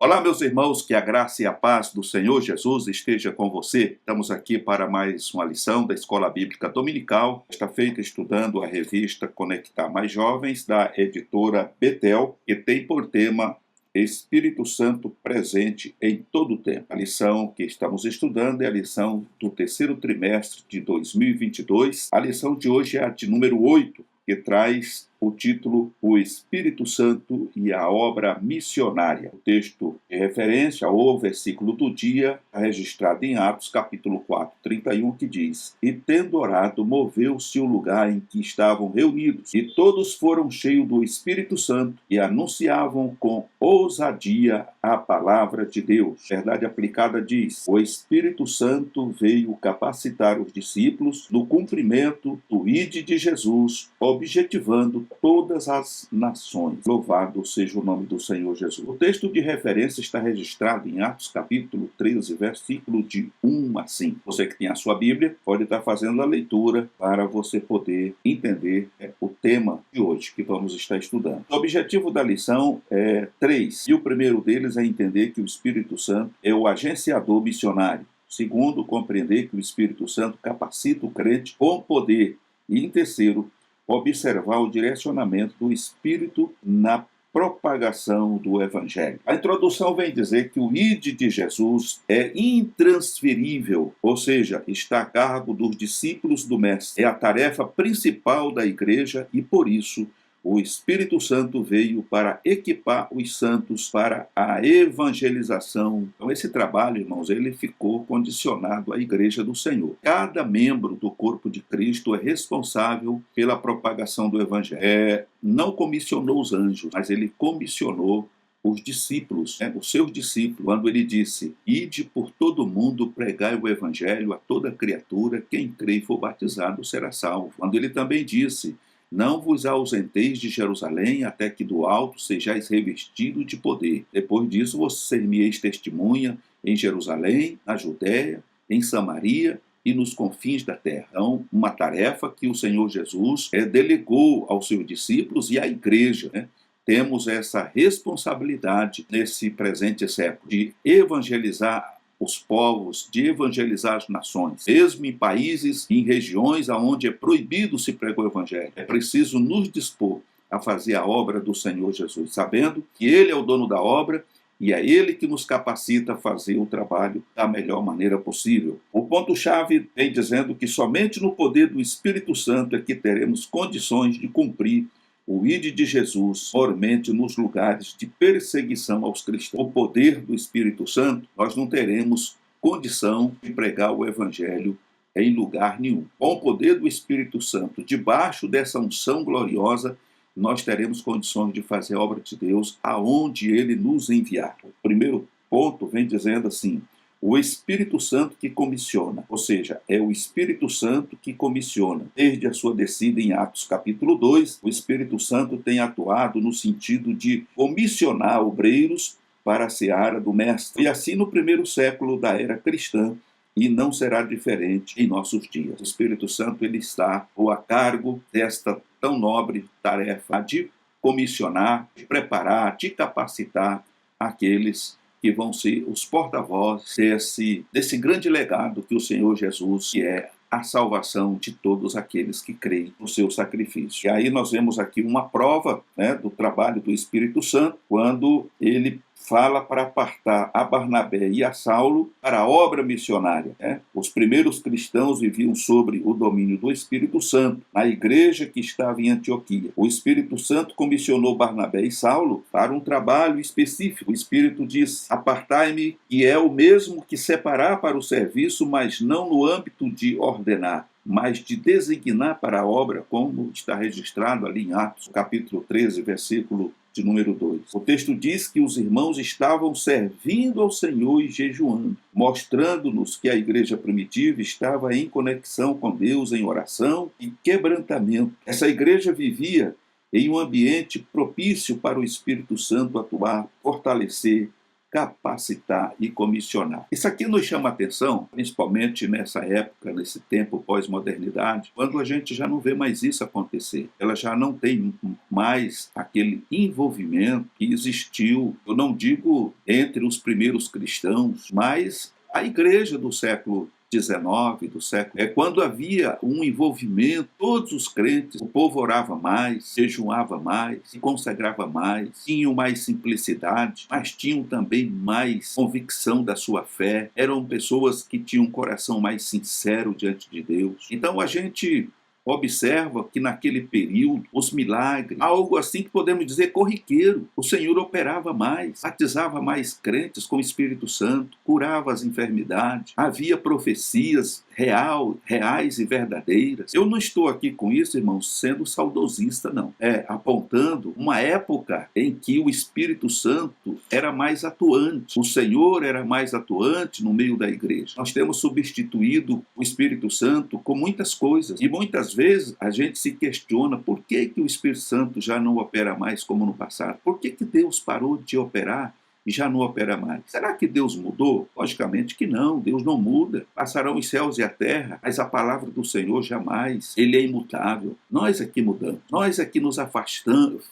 Olá, meus irmãos, que a graça e a paz do Senhor Jesus esteja com você. Estamos aqui para mais uma lição da Escola Bíblica Dominical. Está feita estudando a revista Conectar Mais Jovens, da editora Betel, que tem por tema Espírito Santo presente em todo o tempo. A lição que estamos estudando é a lição do terceiro trimestre de 2022. A lição de hoje é a de número 8, que traz o título O Espírito Santo e a Obra Missionária. O texto de referência ou versículo do dia é registrado em Atos, capítulo 4, 31, que diz: E tendo orado, moveu-se o lugar em que estavam reunidos, e todos foram cheios do Espírito Santo e anunciavam com ousadia a palavra de Deus. Verdade aplicada diz: O Espírito Santo veio capacitar os discípulos no cumprimento do Ide de Jesus, objetivando todas as nações. Louvado seja o nome do Senhor Jesus. O texto de referência está registrado em Atos capítulo 13, versículo de 1 a 5. Você que tem a sua Bíblia pode estar fazendo a leitura para você poder entender o tema de hoje que vamos estar estudando. O objetivo da lição é 3, e o primeiro deles é entender que o Espírito Santo é o agenciador missionário. Segundo, compreender que o Espírito Santo capacita o crente com poder. E em terceiro, observar o direcionamento do Espírito na propagação do Evangelho. A introdução vem dizer que o Ide de Jesus é intransferível, ou seja, está a cargo dos discípulos do Mestre. É a tarefa principal da igreja e, por isso, o Espírito Santo veio para equipar os santos para a evangelização. Então, esse trabalho, irmãos, ele ficou condicionado à Igreja do Senhor. Cada membro do corpo de Cristo é responsável pela propagação do Evangelho. Não comissionou os anjos, mas ele comissionou os discípulos, os seus discípulos, quando ele disse: Ide por todo mundo, pregai o Evangelho a toda criatura, quem crê e for batizado será salvo. Quando ele também disse: Não vos ausenteis de Jerusalém até que do alto sejais revestido de poder. Depois disso, vos ser-me-eis testemunha em Jerusalém, na Judéia, em Samaria e nos confins da terra. Então, uma tarefa que o Senhor Jesus delegou aos seus discípulos e à igreja, Temos essa responsabilidade nesse presente século de evangelizar os povos, de evangelizar as nações, mesmo em países e em regiões onde é proibido se pregar o Evangelho. É preciso nos dispor a fazer a obra do Senhor Jesus, sabendo que Ele é o dono da obra e é Ele que nos capacita a fazer o trabalho da melhor maneira possível. O ponto-chave vem dizendo que somente no poder do Espírito Santo é que teremos condições de cumprir o Ide de Jesus, mormente nos lugares de perseguição aos cristãos. O poder do Espírito Santo, nós não teremos condição de pregar o Evangelho em lugar nenhum. Com o poder do Espírito Santo, debaixo dessa unção gloriosa, nós teremos condições de fazer a obra de Deus aonde Ele nos enviar. O primeiro ponto vem dizendo assim: o Espírito Santo que comissiona, ou seja, é o Espírito Santo que comissiona. Desde a sua descida em Atos capítulo 2, o Espírito Santo tem atuado no sentido de comissionar obreiros para a seara do Mestre. E assim no primeiro século da era cristã, e não será diferente em nossos dias. O Espírito Santo ele está a cargo desta tão nobre tarefa de comissionar, de preparar, de capacitar aqueles que vão ser os porta-vozes desse grande legado que o Senhor Jesus, que é a salvação de todos aqueles que creem no seu sacrifício. E aí nós vemos aqui uma prova do trabalho do Espírito Santo, quando ele fala para apartar a Barnabé e a Saulo para a obra missionária. Os primeiros cristãos viviam sobre o domínio do Espírito Santo, na igreja que estava em Antioquia. O Espírito Santo comissionou Barnabé e Saulo para um trabalho específico. O Espírito disse: apartai-me, e é o mesmo que separar para o serviço, mas não no âmbito de ordenar, mas de designar para a obra, como está registrado ali em Atos, capítulo 13, versículo de número 2. O texto diz que os irmãos estavam servindo ao Senhor e jejuando, mostrando-nos que a igreja primitiva estava em conexão com Deus, em oração e quebrantamento. Essa igreja vivia em um ambiente propício para o Espírito Santo atuar, fortalecer capacitar e comissionar. Isso aqui nos chama a atenção, principalmente nessa época, nesse tempo pós-modernidade, quando a gente já não vê mais isso acontecer. Ela já não tem mais aquele envolvimento que existiu, eu não digo entre os primeiros cristãos, mas a igreja do século XIX, do século, quando havia um envolvimento, todos os crentes, o povo orava mais, jejuava mais, se consagrava mais, tinham mais simplicidade, mas tinham também mais convicção da sua fé, eram pessoas que tinham um coração mais sincero diante de Deus. Então a gente observa que naquele período, os milagres, algo assim que podemos dizer corriqueiro, o Senhor operava mais, batizava mais crentes com o Espírito Santo, curava as enfermidades, havia profecias reais e verdadeiras. Eu não estou aqui com isso, irmãos, sendo saudosista, não. Apontando uma época em que o Espírito Santo era mais atuante, o Senhor era mais atuante no meio da igreja. Nós temos substituído o Espírito Santo com muitas coisas, e muitas vezes a gente se questiona por que o Espírito Santo já não opera mais como no passado? Por que Deus parou de operar e já não opera mais? Será que Deus mudou? Logicamente que não, Deus não muda. Passarão os céus e a terra, mas a palavra do Senhor jamais. Ele é imutável. Nós é que mudamos. Nós é que nos afastamos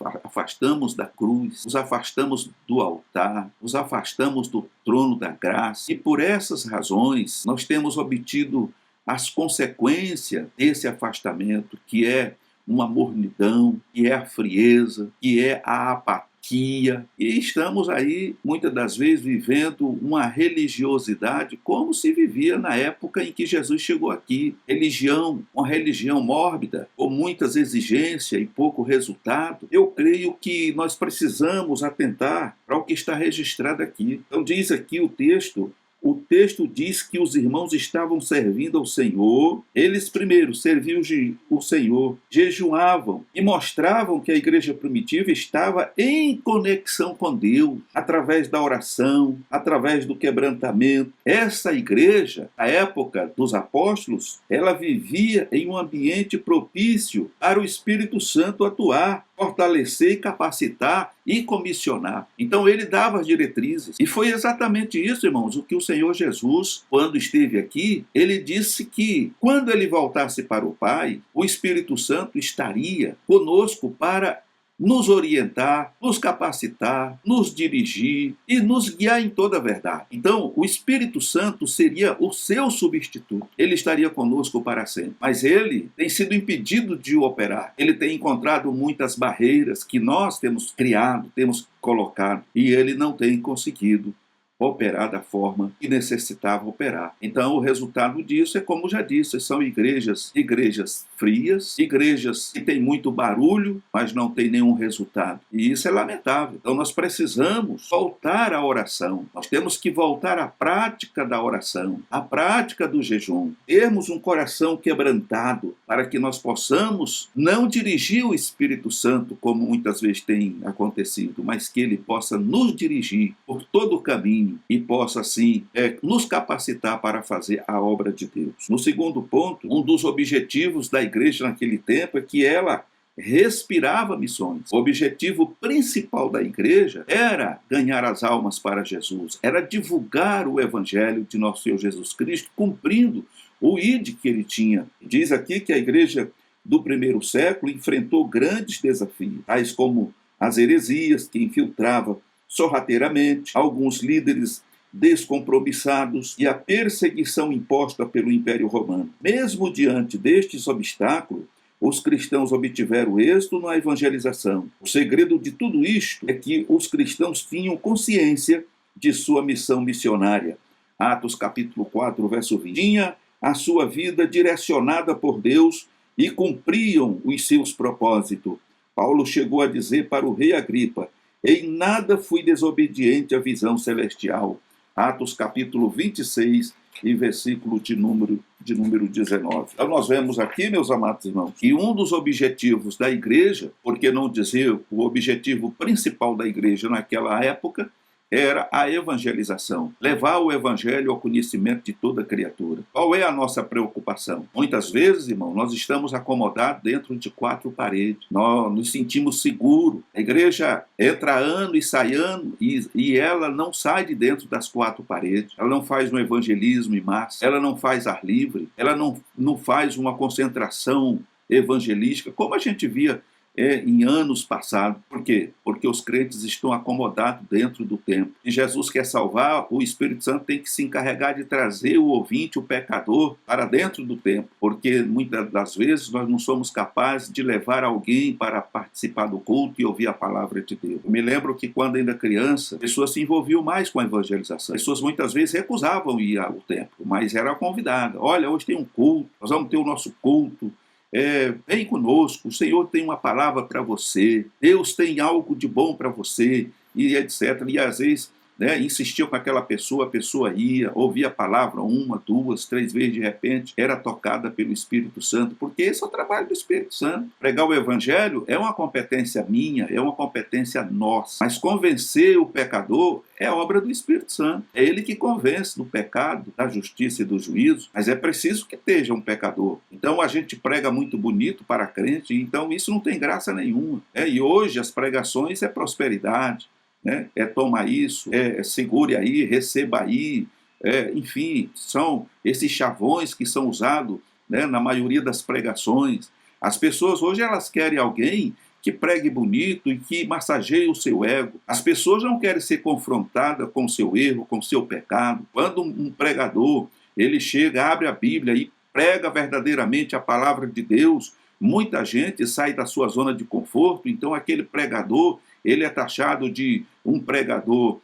da cruz, nos afastamos do altar, nos afastamos do trono da graça. E por essas razões, nós temos obtido as consequências desse afastamento, que é uma mornidão, que é a frieza, que é a apatia. E estamos aí, muitas das vezes, vivendo uma religiosidade como se vivia na época em que Jesus chegou aqui. Uma religião mórbida, com muitas exigências e pouco resultado. Eu creio que nós precisamos atentar para o que está registrado aqui. Então diz aqui o texto diz que os irmãos estavam servindo ao Senhor. Eles primeiro serviam o Senhor, jejuavam e mostravam que a igreja primitiva estava em conexão com Deus, através da oração, através do quebrantamento. Essa igreja, na época dos apóstolos, ela vivia em um ambiente propício para o Espírito Santo atuar, fortalecer, capacitar e comissionar. Então ele dava as diretrizes. E foi exatamente isso, irmãos, o que o Senhor Jesus, quando esteve aqui, ele disse que quando ele voltasse para o Pai, o Espírito Santo estaria conosco para nos orientar, nos capacitar, nos dirigir e nos guiar em toda a verdade. Então, o Espírito Santo seria o seu substituto. Ele estaria conosco para sempre. Mas ele tem sido impedido de operar. Ele tem encontrado muitas barreiras que nós temos criado, temos colocado, e ele não tem conseguido operar da forma que necessitava operar. Então, o resultado disso é, como já disse, são igrejas frias, igrejas que têm muito barulho, mas não tem nenhum resultado. E isso é lamentável. Então, nós precisamos voltar à oração. Nós temos que voltar à prática da oração, à prática do jejum. Termos um coração quebrantado para que nós possamos não dirigir o Espírito Santo, como muitas vezes tem acontecido, mas que ele possa nos dirigir por todo o caminho e possa, assim, nos capacitar para fazer a obra de Deus. No segundo ponto, um dos objetivos da igreja naquele tempo é que ela respirava missões. O objetivo principal da igreja era ganhar as almas para Jesus, era divulgar o evangelho de nosso Senhor Jesus Cristo, cumprindo o ID que ele tinha. Diz aqui que a igreja do primeiro século enfrentou grandes desafios, tais como as heresias que infiltravam sorrateiramente, alguns líderes descompromissados e a perseguição imposta pelo Império Romano. Mesmo diante destes obstáculos, os cristãos obtiveram êxito na evangelização. O segredo de tudo isto é que os cristãos tinham consciência de sua missão missionária. Atos capítulo 4, verso 20. Tinha a sua vida direcionada por Deus e cumpriam os seus propósitos. Paulo chegou a dizer para o rei Agripa: em nada fui desobediente à visão celestial. Atos capítulo 26 e versículo de número 19. Então nós vemos aqui, meus amados irmãos, que um dos objetivos da igreja, por que não dizer o objetivo principal da igreja naquela época, era a evangelização, levar o evangelho ao conhecimento de toda criatura. Qual é a nossa preocupação? Muitas vezes, irmão, nós estamos acomodados dentro de quatro paredes, nós nos sentimos seguros, a igreja entra ano e sai ano e ela não sai de dentro das quatro paredes, ela não faz um evangelismo em massa, ela não faz ar livre, ela não faz uma concentração evangelística, como a gente via em anos passados. Por quê? Porque os crentes estão acomodados dentro do templo. E Jesus quer salvar, o Espírito Santo tem que se encarregar de trazer o ouvinte, o pecador, para dentro do templo. Porque muitas das vezes nós não somos capazes de levar alguém para participar do culto e ouvir a palavra de Deus. Eu me lembro que quando ainda criança, pessoas se envolviam mais com a evangelização. Pessoas muitas vezes recusavam ir ao templo, mas era convidada. Olha, hoje tem um culto, nós vamos ter o nosso culto. Vem conosco, o Senhor tem uma palavra para você, Deus tem algo de bom para você, e etc. E às vezes insistia com aquela pessoa, a pessoa ia, ouvia a palavra uma, duas, três vezes, de repente era tocada pelo Espírito Santo, porque esse é o trabalho do Espírito Santo. Pregar o Evangelho é uma competência minha, é uma competência nossa, mas convencer o pecador é obra do Espírito Santo. É ele que convence do pecado, da justiça e do juízo, mas é preciso que esteja um pecador. Então a gente prega muito bonito para crente, então isso não tem graça nenhuma. E hoje as pregações é prosperidade, toma isso, segure aí, receba aí, enfim, são esses chavões que são usados na maioria das pregações. As pessoas hoje elas querem alguém que pregue bonito e que massageie o seu ego. As pessoas não querem ser confrontadas com o seu erro, com o seu pecado. Quando um pregador ele chega, abre a Bíblia e prega verdadeiramente a palavra de Deus, muita gente sai da sua zona de conforto, então aquele pregador ele é taxado de um pregador,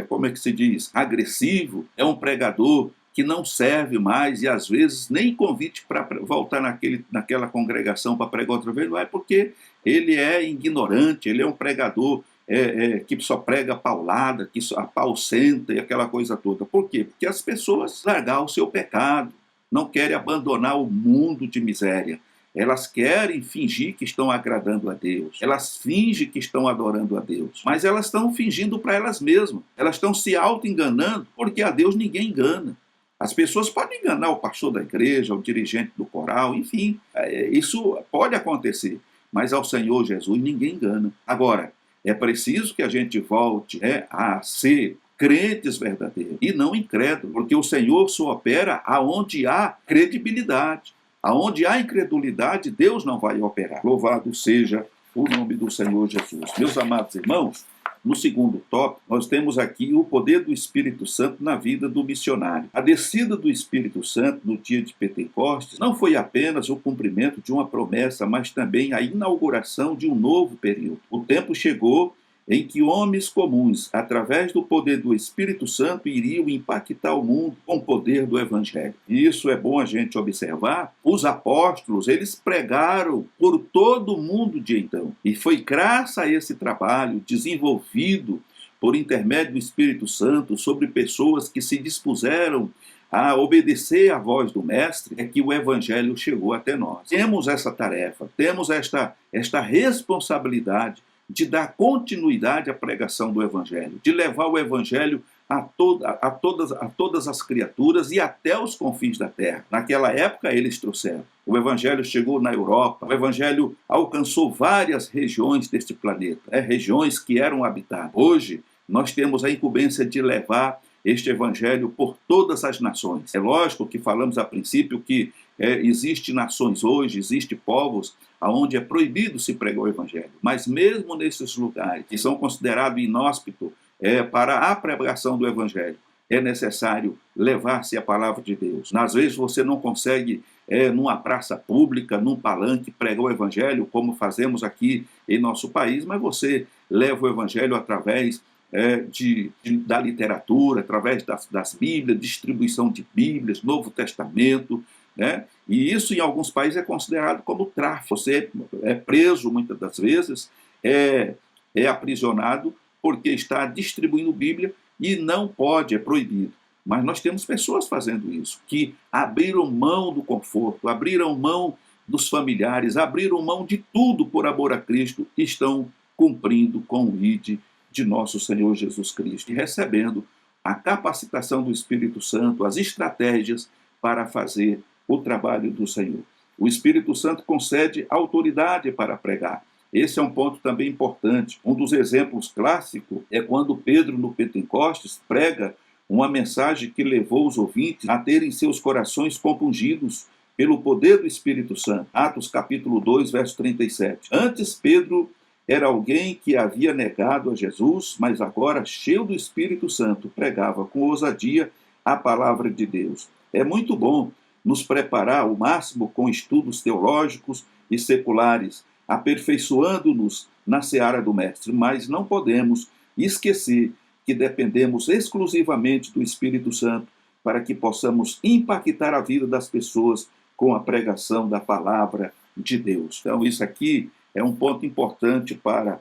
como é que se diz, agressivo, é um pregador que não serve mais e às vezes nem convite para voltar naquela congregação para pregar outra vez, não é porque ele é ignorante, ele é um pregador que só prega paulada, que só a pau senta e aquela coisa toda. Por quê? Porque as pessoas largaram o seu pecado, não querem abandonar o mundo de miséria. Elas querem fingir que estão agradando a Deus. Elas fingem que estão adorando a Deus. Mas elas estão fingindo para elas mesmas. Elas estão se auto-enganando, porque a Deus ninguém engana. As pessoas podem enganar o pastor da igreja, o dirigente do coral, enfim. Isso pode acontecer. Mas ao Senhor Jesus ninguém engana. Agora, é preciso que a gente volte a ser crentes verdadeiros e não incrédulos. Porque o Senhor só opera aonde há credibilidade. Aonde há incredulidade, Deus não vai operar. Louvado seja o nome do Senhor Jesus. Meus amados irmãos, no segundo tópico, nós temos aqui o poder do Espírito Santo na vida do missionário. A descida do Espírito Santo no dia de Pentecostes não foi apenas o cumprimento de uma promessa, mas também a inauguração de um novo período. O tempo chegou em que homens comuns, através do poder do Espírito Santo, iriam impactar o mundo com o poder do Evangelho. E isso é bom a gente observar. Os apóstolos, eles pregaram por todo o mundo de então. E foi graças a esse trabalho desenvolvido por intermédio do Espírito Santo sobre pessoas que se dispuseram a obedecer à voz do Mestre, é que o Evangelho chegou até nós. Temos essa tarefa, temos esta responsabilidade de dar continuidade à pregação do Evangelho, de levar o Evangelho a todas as criaturas e até os confins da terra. Naquela época eles trouxeram. O Evangelho chegou na Europa, o Evangelho alcançou várias regiões deste planeta, regiões que eram habitadas. Hoje nós temos a incumbência de levar este Evangelho por todas as nações. É lógico que falamos a princípio que existem nações hoje, existem povos onde é proibido se pregar o Evangelho. Mas mesmo nesses lugares que são considerados inóspitos para a pregação do Evangelho, é necessário levar-se a palavra de Deus. Às vezes você não consegue, numa praça pública, num palanque, pregar o Evangelho, como fazemos aqui em nosso país, mas você leva o Evangelho através da literatura, através das Bíblias, distribuição de Bíblias, Novo Testamento, e isso em alguns países é considerado como tráfico. Você é preso muitas das vezes, é aprisionado porque está distribuindo Bíblia e não pode, é proibido. Mas nós temos pessoas fazendo isso, que abriram mão do conforto, abriram mão dos familiares, abriram mão de tudo por amor a Cristo e estão cumprindo com o ID de nosso Senhor Jesus Cristo e recebendo a capacitação do Espírito Santo, as estratégias para fazer o trabalho do Senhor. O Espírito Santo concede autoridade para pregar. Esse é um ponto também importante. Um dos exemplos clássicos é quando Pedro, no Pentecostes, prega uma mensagem que levou os ouvintes a terem seus corações compungidos pelo poder do Espírito Santo. Atos capítulo 2, verso 37. Antes, Pedro era alguém que havia negado a Jesus, mas agora, cheio do Espírito Santo, pregava com ousadia a palavra de Deus. É muito bom nos preparar ao máximo com estudos teológicos e seculares, aperfeiçoando-nos na seara do Mestre, mas não podemos esquecer que dependemos exclusivamente do Espírito Santo para que possamos impactar a vida das pessoas com a pregação da palavra de Deus. Então, isso aqui é um ponto importante para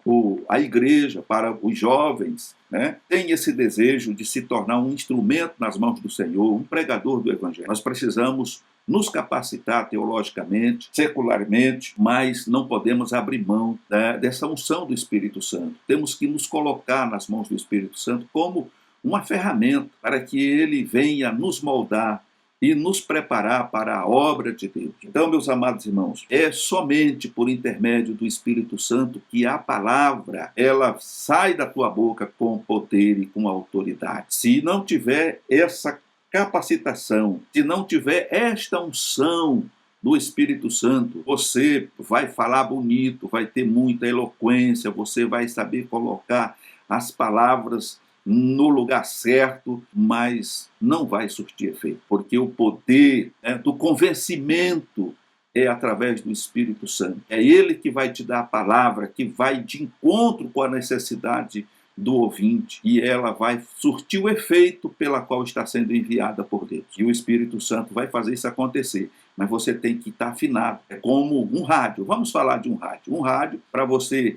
a igreja, para os jovens, né? Tem esse desejo de se tornar um instrumento nas mãos do Senhor, um pregador do Evangelho. Nós precisamos nos capacitar teologicamente, secularmente, mas não podemos abrir mão dessa unção do Espírito Santo. Temos que nos colocar nas mãos do Espírito Santo como uma ferramenta para que ele venha nos moldar e nos preparar para a obra de Deus. Então, meus amados irmãos, é somente por intermédio do Espírito Santo que a palavra, ela sai da tua boca com poder e com autoridade. Se não tiver essa capacitação, se não tiver esta unção do Espírito Santo, você vai falar bonito, vai ter muita eloquência, você vai saber colocar as palavras no lugar certo, mas não vai surtir efeito, porque o poder do convencimento é através do Espírito Santo. É ele que vai te dar a palavra, que vai de encontro com a necessidade do ouvinte, e ela vai surtir o efeito pela qual está sendo enviada por Deus. E o Espírito Santo vai fazer isso acontecer, mas você tem que estar afinado. É como um rádio. Vamos falar de um rádio. Um rádio, para você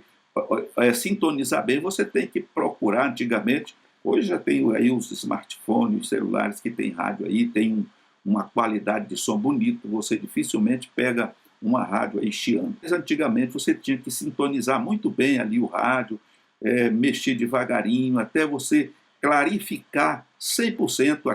sintonizar bem, você tem que procurar antigamente. Hoje já tem aí os smartphones, os celulares que tem rádio aí, tem uma qualidade de som bonito, você dificilmente pega uma rádio aí chiando. Mas antigamente você tinha que sintonizar muito bem ali o rádio, mexer devagarinho, até você clarificar 100%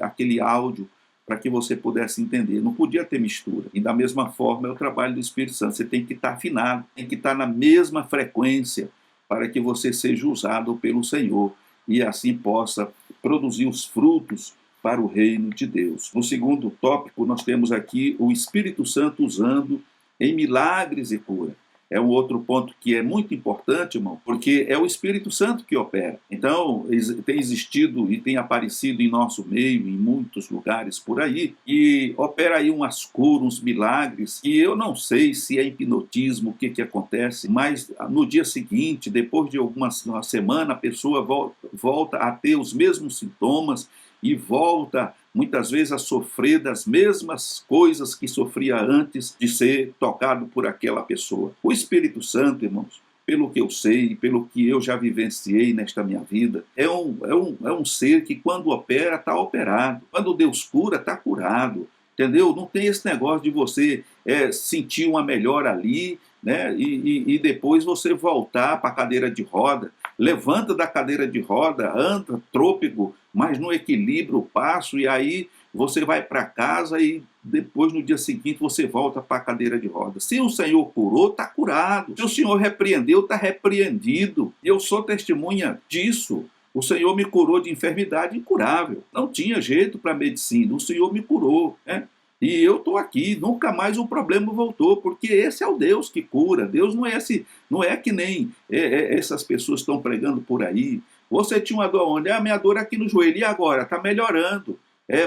aquele áudio, para que você pudesse entender. Não podia ter mistura. E da mesma forma é o trabalho do Espírito Santo. Você tem que estar afinado, tem que estar na mesma frequência para que você seja usado pelo Senhor e assim possa produzir os frutos para o reino de Deus. No segundo tópico, nós temos aqui o Espírito Santo usando em milagres e cura. É um outro ponto que é muito importante, irmão, porque é o Espírito Santo que opera. Então, tem existido e tem aparecido em nosso meio, em muitos lugares por aí, e opera aí umas curas, uns milagres, que eu não sei se é hipnotismo, o que acontece, mas no dia seguinte, depois de uma semana, a pessoa volta a ter os mesmos sintomas e volta muitas vezes a sofrer das mesmas coisas que sofria antes de ser tocado por aquela pessoa. O Espírito Santo, irmãos, pelo que eu sei, pelo que eu já vivenciei nesta minha vida, é um ser que quando opera, está operado. Quando Deus cura, está curado. Entendeu? Não tem esse negócio de você sentir uma melhora ali, né? E depois você voltar para a cadeira de roda. Levanta da cadeira de roda, anda trôpego, mas no equilíbrio o passo, e aí você vai para casa e depois no dia seguinte você volta para a cadeira de roda. Se o Senhor curou, está curado. Se o Senhor repreendeu, está repreendido. Eu sou testemunha disso. O Senhor me curou de enfermidade incurável. Não tinha jeito para a medicina. O Senhor me curou, né? E eu estou aqui, nunca mais o problema voltou, porque esse é o Deus que cura. Deus não é que nem essas pessoas estão pregando por aí. Você tinha uma dor onde? Minha dor é aqui no joelho. E agora? Está melhorando.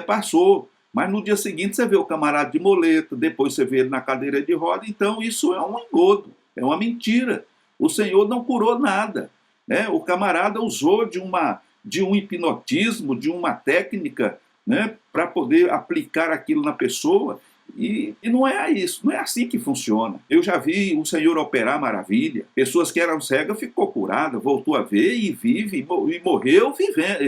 Passou. Mas no dia seguinte você vê o camarada de muleta, depois você vê ele na cadeira de roda. Então isso é um engodo, é uma mentira. O Senhor não curou nada, né? O camarada usou de um hipnotismo, de uma técnica, né, para poder aplicar aquilo na pessoa, e não é isso, não é assim que funciona. Eu já vi o Senhor operar maravilha, pessoas que eram cegas ficou curada, voltou a ver e vive, e morreu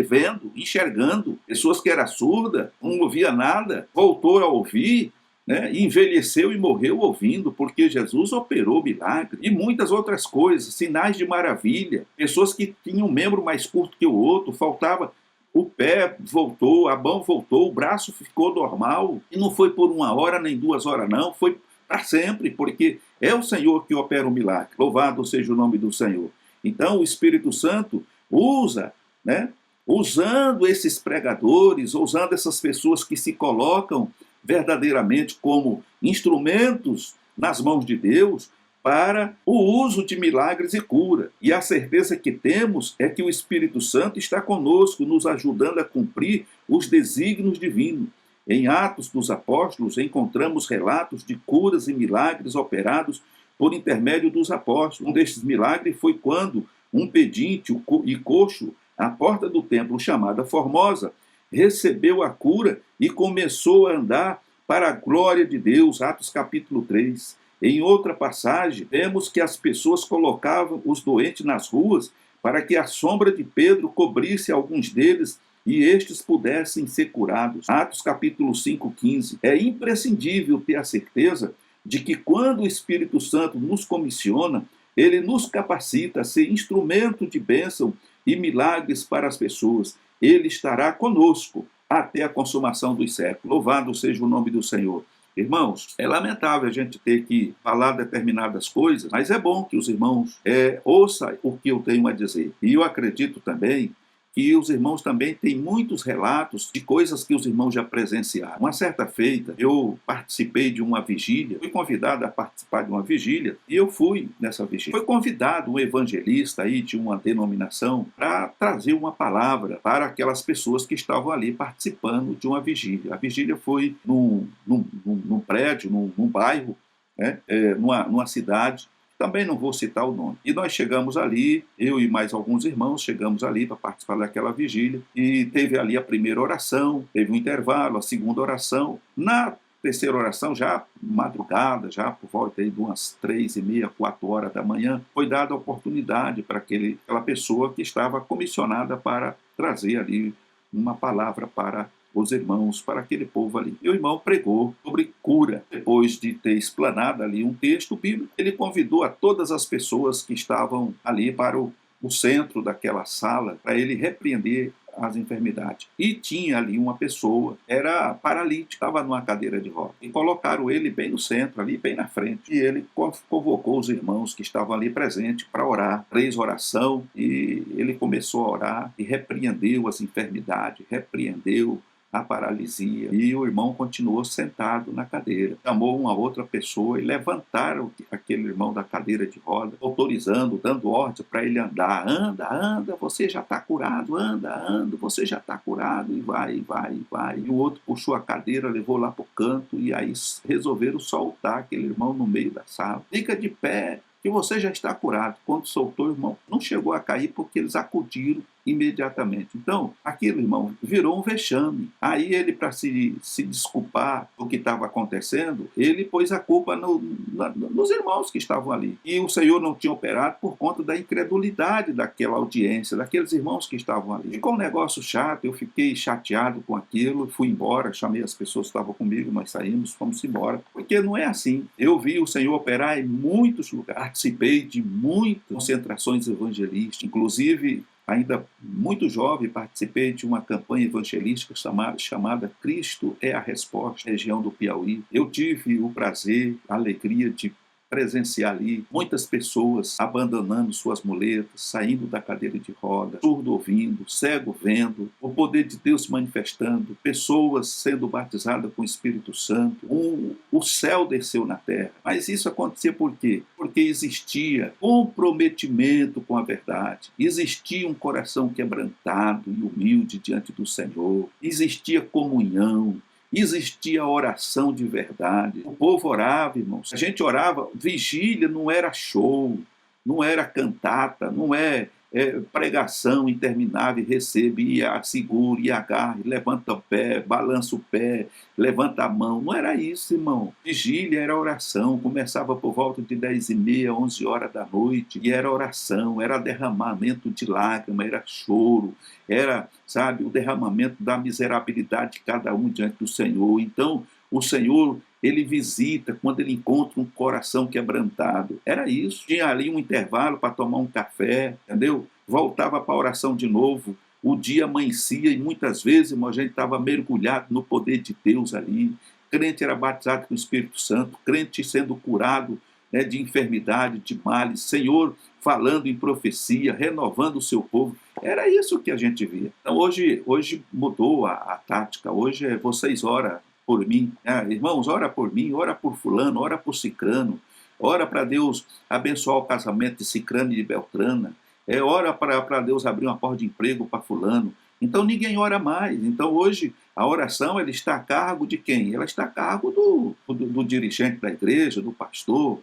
vendo, enxergando, pessoas que eram surdas, não ouvia nada, voltou a ouvir, né? Envelheceu e morreu ouvindo, porque Jesus operou milagre e muitas outras coisas, sinais de maravilha. Pessoas que tinham um membro mais curto que o outro, faltava o pé voltou, a mão voltou, o braço ficou normal. E não foi por 1 hora nem 2 horas, não, foi para sempre, porque é o Senhor que opera o milagre. Louvado seja o nome do Senhor. Então o Espírito Santo usa, né? Usando esses pregadores, usando essas pessoas que se colocam verdadeiramente como instrumentos nas mãos de Deus para o uso de milagres e cura. E a certeza que temos é que o Espírito Santo está conosco, nos ajudando a cumprir os desígnios divinos. Em Atos dos Apóstolos, encontramos relatos de curas e milagres operados por intermédio dos apóstolos. Um destes milagres foi quando um pedinte e coxo à porta do templo, chamada Formosa, recebeu a cura e começou a andar para a glória de Deus. Atos capítulo 3. Em outra passagem, vemos que as pessoas colocavam os doentes nas ruas para que a sombra de Pedro cobrisse alguns deles e estes pudessem ser curados. Atos capítulo 5:15. É imprescindível ter a certeza de que quando o Espírito Santo nos comissiona, ele nos capacita a ser instrumento de bênção e milagres para as pessoas. Ele estará conosco até a consumação dos séculos. Louvado seja o nome do Senhor. Irmãos, é lamentável a gente ter que falar determinadas coisas, mas é bom que os irmãos ouçam o que eu tenho a dizer. E eu acredito também que os irmãos também têm muitos relatos de coisas que os irmãos já presenciaram. Uma certa feita, eu participei de uma vigília, fui convidado a participar de uma vigília, e eu fui nessa vigília. Foi convidado um evangelista aí de uma denominação para trazer uma palavra para aquelas pessoas que estavam ali participando de uma vigília. A vigília foi num prédio, num bairro, né, numa cidade. Também não vou citar o nome. E nós chegamos ali, eu e mais alguns irmãos chegamos ali para participar daquela vigília, e teve ali a primeira oração, teve um intervalo, a segunda oração. Na terceira oração, já madrugada, já por volta de umas 3h30, 4 horas da manhã, foi dada a oportunidade para aquela pessoa que estava comissionada para trazer ali uma palavra para os irmãos, para aquele povo ali. E o irmão pregou sobre cura. Depois de ter explanado ali um texto bíblico, ele convidou a todas as pessoas que estavam ali para o centro daquela sala, para ele repreender as enfermidades. E tinha ali uma pessoa, era paralítico, estava numa cadeira de rodas. E colocaram ele bem no centro, ali bem na frente. E ele convocou os irmãos que estavam ali presentes para orar. 3 orações, e ele começou a orar e repreendeu as enfermidades, repreendeu a paralisia, e o irmão continuou sentado na cadeira. Chamou uma outra pessoa e levantaram aquele irmão da cadeira de roda, autorizando, dando ordem para ele andar. Anda, anda, você já está curado, anda, anda, você já está curado, e vai, vai, vai. E o outro puxou a cadeira, levou lá para o canto, e aí resolveram soltar aquele irmão no meio da sala. Fica de pé, que você já está curado. Quando soltou, o irmão não chegou a cair porque eles acudiram imediatamente. Então, aquele irmão virou um vexame. Aí ele, para se desculpar do que estava acontecendo, ele pôs a culpa nos irmãos que estavam ali. E o Senhor não tinha operado por conta da incredulidade daquela audiência, daqueles irmãos que estavam ali. Ficou um negócio chato, eu fiquei chateado com aquilo, fui embora, chamei as pessoas que estavam comigo, nós saímos, fomos embora. Porque não é assim. Eu vi o Senhor operar em muitos lugares, participei de muitas concentrações evangelísticas, inclusive ainda muito jovem, participei de uma campanha evangelística chamada Cristo é a Resposta, região do Piauí. Eu tive o prazer, a alegria de presenciar ali muitas pessoas abandonando suas muletas, saindo da cadeira de roda, surdo ouvindo, cego vendo, o poder de Deus manifestando, pessoas sendo batizadas com o Espírito Santo. O céu desceu na terra. Mas isso acontecia por quê? Porque existia comprometimento com a verdade, existia um coração quebrantado e humilde diante do Senhor, existia comunhão, existia oração de verdade. O povo orava, irmãos. A gente orava, vigília não era show, não era cantata, não é pregação interminável, recebe, e segura, e agarra, levanta o pé, balança o pé, levanta a mão. Não era isso, irmão. Vigília era oração, começava por volta de 10h30, 11 horas da noite, e era oração, era derramamento de lágrima, era choro, era, sabe, o derramamento da miserabilidade de cada um diante do Senhor. Então, o Senhor, ele visita quando ele encontra um coração quebrantado. Era isso. Tinha ali um intervalo para tomar um café, entendeu? Voltava para a oração de novo. O dia amanhecia e muitas vezes, irmão, a gente estava mergulhado no poder de Deus ali. Crente era batizado com o Espírito Santo, crente sendo curado, né, de enfermidade, de males, Senhor falando em profecia, renovando o seu povo. Era isso que a gente via. Então hoje mudou a tática. Hoje é vocês oram por mim. Irmãos, ora por mim, ora por fulano, ora por cicrano. Ora para Deus abençoar o casamento de cicrano e de beltrana. Ora para Deus abrir uma porta de emprego para fulano. Então ninguém ora mais. Então hoje a oração ela está a cargo de quem? Ela está a cargo do dirigente da igreja, do pastor.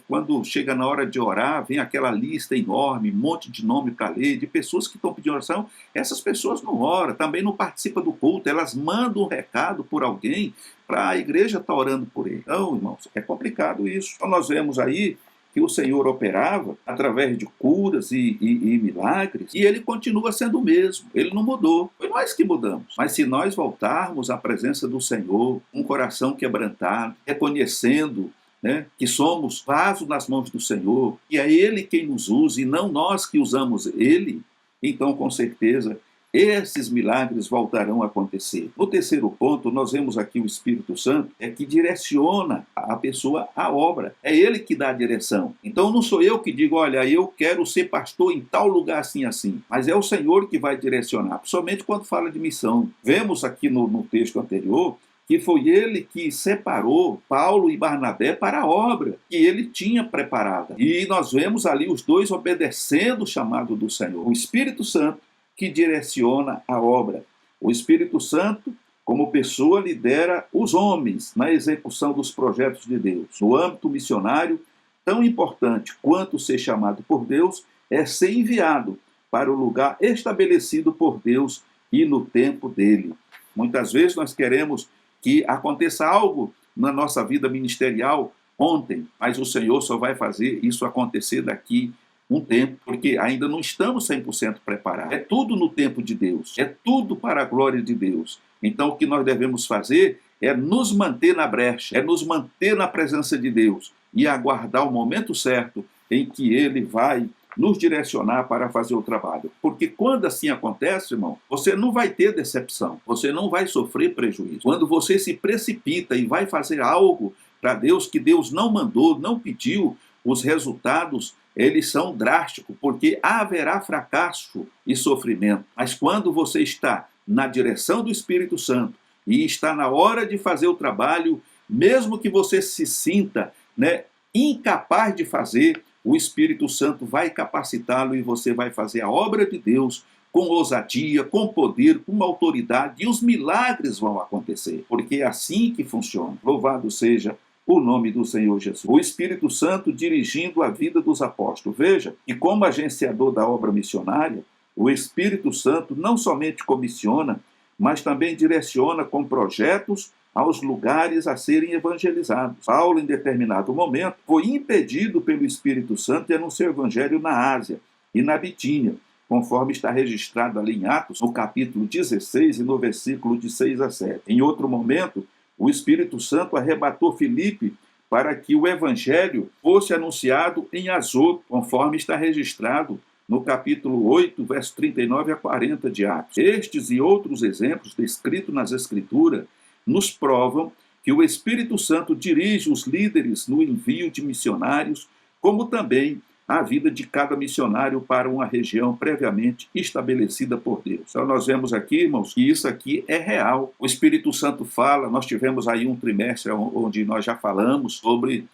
Quando chega na hora de orar, vem aquela lista enorme, um monte de nome para ler, de pessoas que estão pedindo oração. Essas pessoas não oram, também não participam do culto, elas mandam um recado por alguém para a igreja estar orando por ele. Então, irmãos, é complicado isso. Então nós vemos aí que o Senhor operava através de curas e milagres, e ele continua sendo o mesmo, ele não mudou. Foi nós que mudamos. Mas se nós voltarmos à presença do Senhor, um coração quebrantado, reconhecendo, né, que somos vasos nas mãos do Senhor, e é Ele quem nos usa e não nós que usamos Ele, então com certeza esses milagres voltarão a acontecer. No terceiro ponto, nós vemos aqui o Espírito Santo que direciona a pessoa à obra. É Ele que dá a direção. Então não sou eu que digo, olha, eu quero ser pastor em tal lugar assim, assim. Mas é o Senhor que vai direcionar, somente quando fala de missão. Vemos aqui no texto anterior que foi ele que separou Paulo e Barnabé para a obra que ele tinha preparada. E nós vemos ali os dois obedecendo o chamado do Senhor. O Espírito Santo que direciona a obra. O Espírito Santo, como pessoa, lidera os homens na execução dos projetos de Deus. No âmbito missionário, tão importante quanto ser chamado por Deus é ser enviado para o lugar estabelecido por Deus e no tempo dele. Muitas vezes nós queremos que aconteça algo na nossa vida ministerial ontem, mas o Senhor só vai fazer isso acontecer daqui um tempo, porque ainda não estamos 100% preparados. É tudo no tempo de Deus, é tudo para a glória de Deus. Então o que nós devemos fazer é nos manter na brecha, é nos manter na presença de Deus e aguardar o momento certo em que Ele vai nos direcionar para fazer o trabalho. Porque quando assim acontece, irmão, você não vai ter decepção, você não vai sofrer prejuízo. Quando você se precipita e vai fazer algo para Deus que Deus não mandou, não pediu, os resultados eles são drásticos, porque haverá fracasso e sofrimento. Mas quando você está na direção do Espírito Santo e está na hora de fazer o trabalho, mesmo que você se sinta, né, incapaz de fazer, o Espírito Santo vai capacitá-lo e você vai fazer a obra de Deus com ousadia, com poder, com autoridade, e os milagres vão acontecer, porque é assim que funciona. Louvado seja o nome do Senhor Jesus. O Espírito Santo dirigindo a vida dos apóstolos. Veja, e como agenciador da obra missionária, o Espírito Santo não somente comissiona, mas também direciona com projetos aos lugares a serem evangelizados. Paulo, em determinado momento, foi impedido pelo Espírito Santo de anunciar o evangelho na Ásia e na Bitínia, conforme está registrado ali em Atos, no capítulo 16 e no versículo de 6 a 7. Em outro momento, o Espírito Santo arrebatou Filipe para que o evangelho fosse anunciado em Azoto, conforme está registrado no capítulo 8, verso 39 a 40 de Atos. Estes e outros exemplos descritos nas Escrituras nos provam que o Espírito Santo dirige os líderes no envio de missionários, como também a vida de cada missionário para uma região previamente estabelecida por Deus. Então nós vemos aqui, irmãos, que isso aqui é real. O Espírito Santo fala, nós tivemos aí um trimestre onde nós já falamos sobre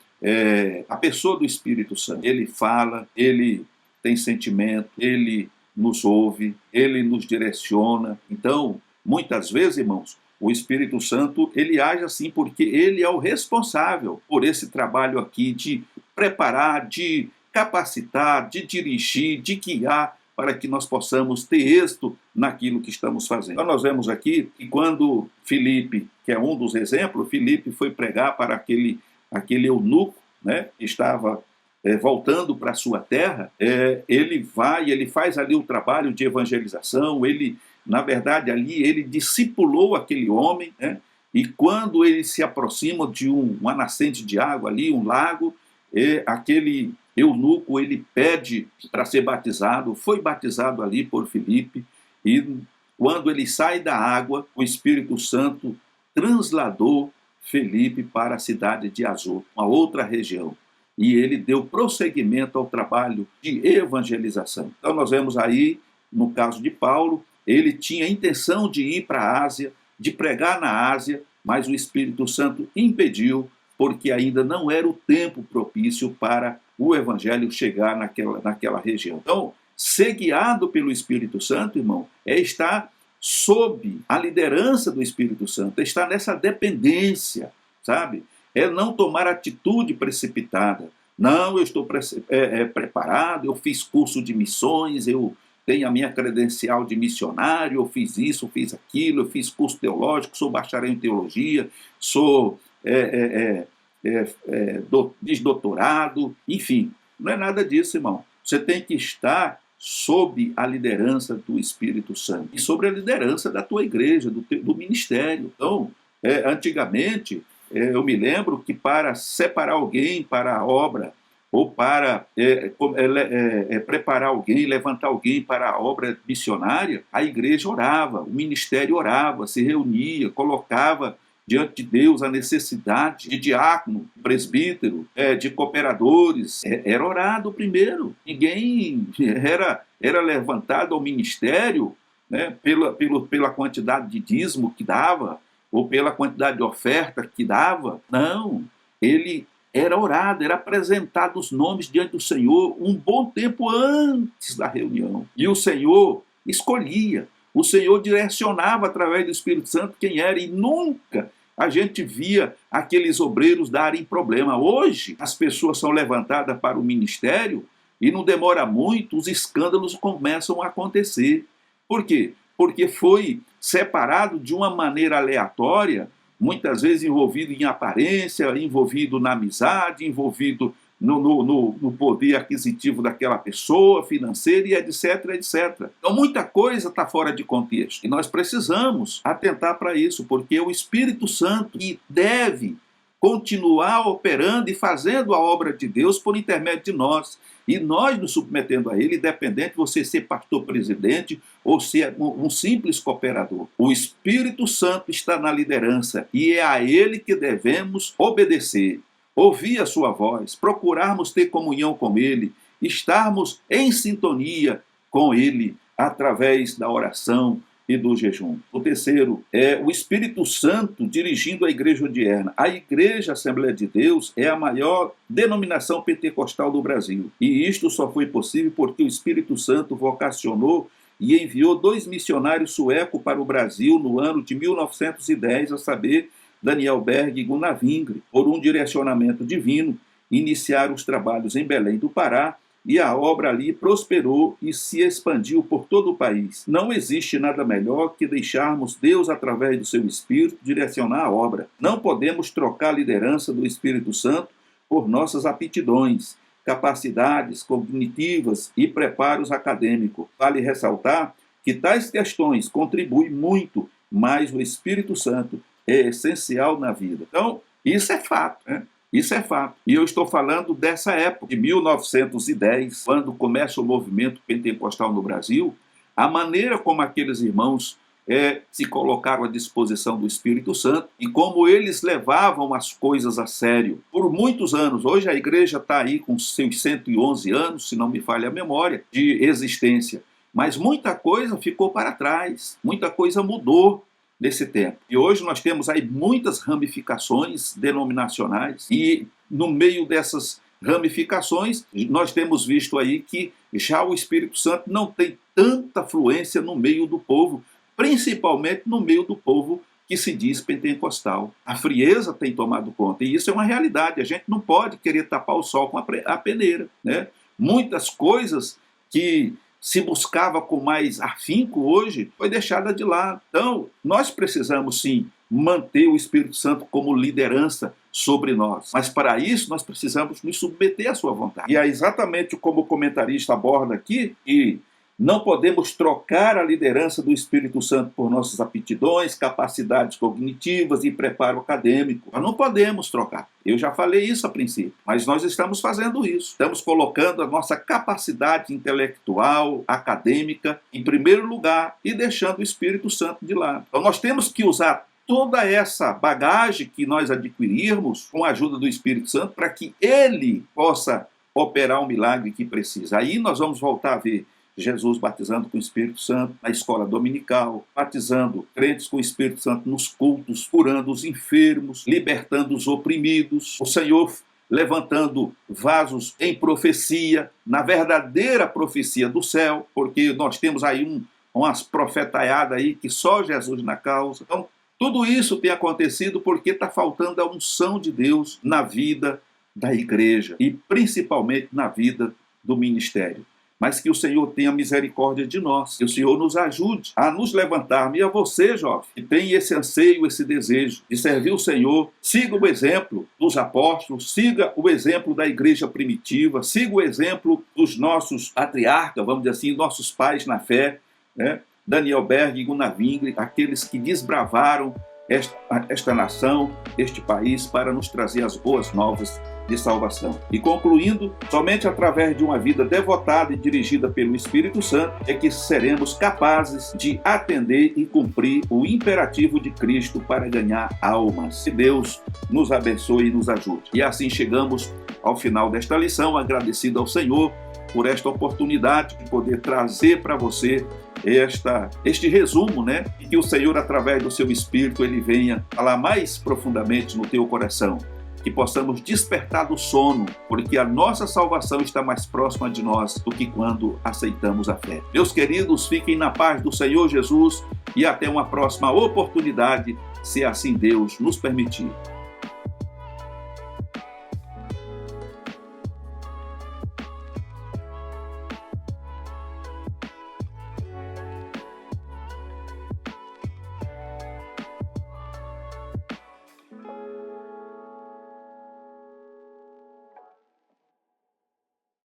a pessoa do Espírito Santo. Ele fala, ele tem sentimento, ele nos ouve, ele nos direciona. Então, muitas vezes, irmãos, o Espírito Santo, ele age assim porque ele é o responsável por esse trabalho aqui de preparar, de capacitar, de dirigir, de guiar para que nós possamos ter êxito naquilo que estamos fazendo. Então nós vemos aqui que quando Filipe, que é um dos exemplos, Filipe foi pregar para aquele eunuco, né, que estava voltando para a sua terra, ele faz ali o trabalho de evangelização, ele, na verdade, ali ele discipulou aquele homem, né, e quando eles se aproximam de uma nascente de água ali, um lago, aquele eunuco, ele pede para ser batizado, foi batizado ali por Filipe, e quando ele sai da água, o Espírito Santo transladou Filipe para a cidade de Azoto, uma outra região. E ele deu prosseguimento ao trabalho de evangelização. Então nós vemos aí, no caso de Paulo, ele tinha a intenção de ir para a Ásia, de pregar na Ásia, mas o Espírito Santo impediu, porque ainda não era o tempo propício para o evangelho chegar naquela região. Então, ser guiado pelo Espírito Santo, irmão, é estar sob a liderança do Espírito Santo, é estar nessa dependência, sabe? É não tomar atitude precipitada. Não, eu estou preparado, eu fiz curso de missões, eu tenho a minha credencial de missionário, eu fiz isso, eu fiz aquilo, eu fiz curso teológico, sou bacharel em teologia, sou desdoutorado, enfim. Não é nada disso, irmão. Você tem que estar sob a liderança do Espírito Santo e sobre a liderança da tua igreja, do ministério. Então, antigamente, eu me lembro que para separar alguém para a obra, ou para preparar alguém, levantar alguém para a obra missionária, a igreja orava, o ministério orava, se reunia, colocava diante de Deus a necessidade de diácono, presbítero, de cooperadores. Era orado primeiro. Ninguém era levantado ao ministério, né, pela quantidade de dízimo que dava, ou pela quantidade de oferta que dava. Não, ele era orado, era apresentado os nomes diante do Senhor um bom tempo antes da reunião. E o Senhor escolhia, o Senhor direcionava através do Espírito Santo quem era, e nunca a gente via aqueles obreiros darem problema. Hoje, as pessoas são levantadas para o ministério e não demora muito, os escândalos começam a acontecer. Por quê? Porque foi separado de uma maneira aleatória, muitas vezes envolvido em aparência, envolvido na amizade, envolvido no poder aquisitivo daquela pessoa, financeiro, e etc, etc. Então, muita coisa está fora de contexto. E nós precisamos atentar para isso, porque é o Espírito Santo que deve continuar operando e fazendo a obra de Deus por intermédio de nós. E nós nos submetendo a ele, independente de você ser pastor-presidente ou ser um simples cooperador. O Espírito Santo está na liderança e é a ele que devemos obedecer, ouvir a sua voz, procurarmos ter comunhão com ele, estarmos em sintonia com ele através da oração e do jejum. O terceiro é o Espírito Santo dirigindo a igreja odierna. A Igreja Assembleia de Deus é a maior denominação pentecostal do Brasil. E isto só foi possível porque o Espírito Santo vocacionou e enviou 2 missionários suecos para o Brasil no ano de 1910, a saber, Daniel Berg e Gunnar Wingre. Por um direcionamento divino, iniciaram os trabalhos em Belém do Pará, e a obra ali prosperou e se expandiu por todo o país. Não existe nada melhor que deixarmos Deus, através do seu Espírito, direcionar a obra. Não podemos trocar a liderança do Espírito Santo por nossas aptidões, capacidades cognitivas e preparos acadêmicos. Vale ressaltar que tais questões contribuem muito, mas o Espírito Santo é essencial na vida. Então, isso é fato, né? Isso é fato. E eu estou falando dessa época, de 1910, quando começa o movimento pentecostal no Brasil, a maneira como aqueles irmãos se colocaram à disposição do Espírito Santo e como eles levavam as coisas a sério por muitos anos. Hoje a igreja está aí com seus 111 anos, se não me falha a memória, de existência. Mas muita coisa ficou para trás, muita coisa mudou nesse tempo. E hoje nós temos aí muitas ramificações denominacionais e no meio dessas ramificações nós temos visto aí que já o Espírito Santo não tem tanta fluência no meio do povo, principalmente no meio do povo que se diz pentecostal. A frieza tem tomado conta e isso é uma realidade. A gente não pode querer tapar o sol com a peneira, né? Muitas coisas que se buscava com mais afinco hoje, foi deixada de lado. Então, nós precisamos sim manter o Espírito Santo como liderança sobre nós. Mas para isso nós precisamos nos submeter à sua vontade. E é exatamente como o comentarista aborda aqui, e Não podemos trocar a liderança do Espírito Santo por nossas aptidões, capacidades cognitivas e preparo acadêmico. Nós não podemos trocar. Eu já falei isso a princípio, mas nós estamos fazendo isso. Estamos colocando a nossa capacidade intelectual, acadêmica, em primeiro lugar e deixando o Espírito Santo de lado. Então nós temos que usar toda essa bagagem que nós adquirirmos com a ajuda do Espírito Santo para que ele possa operar o milagre que precisa. Aí nós vamos voltar a ver Jesus batizando com o Espírito Santo na escola dominical, batizando crentes com o Espírito Santo nos cultos, curando os enfermos, libertando os oprimidos, o Senhor levantando vasos em profecia, na verdadeira profecia do céu, porque nós temos aí umas profetaiadas aí que só Jesus na causa. Então, tudo isso tem acontecido porque está faltando a unção de Deus na vida da igreja e principalmente na vida do ministério. Mas que o Senhor tenha misericórdia de nós, que o Senhor nos ajude a nos levantarmos. E a você, jovem, que tem esse anseio, esse desejo de servir o Senhor, siga o exemplo dos apóstolos, siga o exemplo da igreja primitiva, siga o exemplo dos nossos patriarcas, vamos dizer assim, nossos pais na fé, né? Daniel Berg e Gunnar Wingre, aqueles que desbravaram esta nação, este país, para nos trazer as boas novas de salvação. E concluindo, somente através de uma vida devotada e dirigida pelo Espírito Santo é que seremos capazes de atender e cumprir o imperativo de Cristo para ganhar almas. Que Deus nos abençoe e nos ajude. E assim chegamos ao final desta lição, agradecido ao Senhor por esta oportunidade de poder trazer para você este resumo, né? E que o Senhor, através do seu Espírito, ele venha falar mais profundamente no teu coração. Que possamos despertar do sono, porque a nossa salvação está mais próxima de nós do que quando aceitamos a fé. Meus queridos, fiquem na paz do Senhor Jesus e até uma próxima oportunidade, se assim Deus nos permitir.